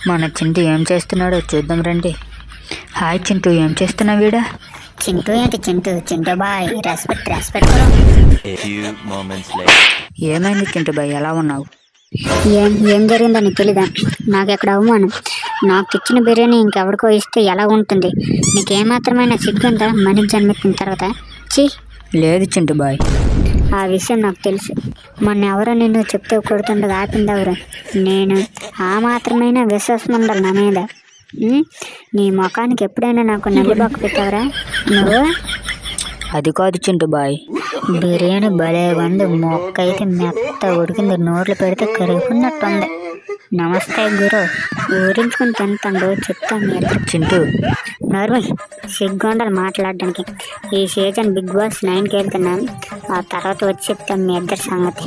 మన చింటూ ఏం చేస్తున్నాడో చూద్దాం రండి. హాయ్ చింటూ, ఏం చేస్తున్నావు వీడా? చింటూ ఏంటి చింటూ? చింటూ బాయ్, రెస్పెక్ట్ కూడా. ఏమైంది చింటూ బాయ్, ఎలా ఉన్నావు? ఏం జరిగిందని తెలీదా? నాకెక్కడ అవమానం. నాకు ఇచ్చిన బిర్యానీ ఇంకెవరికో ఇస్తే ఎలా ఉంటుంది? నీకేమాత్రమైన సిగ్గుందా మనిషి జన్మెత్తిన తర్వాత? చీ. లేదు చింటూ బాయ్, ఆ విషయం నాకు తెలుసు. మొన్న ఎవరో నిన్ను చెప్తూ కొడుతుండగా ఆపింది ఎవరు? నేను. ఆ మాత్రమైన విశ్వాసం ఉండాలి నా మీద. నీ ముఖానికి ఎప్పుడైనా నాకు నల్లిబాకు పెట్టావరా నువ్వు? అది కాదు చింటూ బాయ్. బిర్యానీ భలే ఉంది, మొక్క అయితే మెత్త ఉడికింది, నోట్లు పెడితే కరుగుకున్నట్టుంది. నమస్తే గురు, ఊరించుకొని తింటాడు చెప్తాను మీరు. చింటూ నోర్మి, సిగ్గుండాలి మాట్లాడడానికి. ఈ సీజన్ బిగ్ బాస్ 9కి వెళ్తున్నాను. ఆ తర్వాత వచ్చి చెప్తాను మీ ఇద్దరి సంగతి.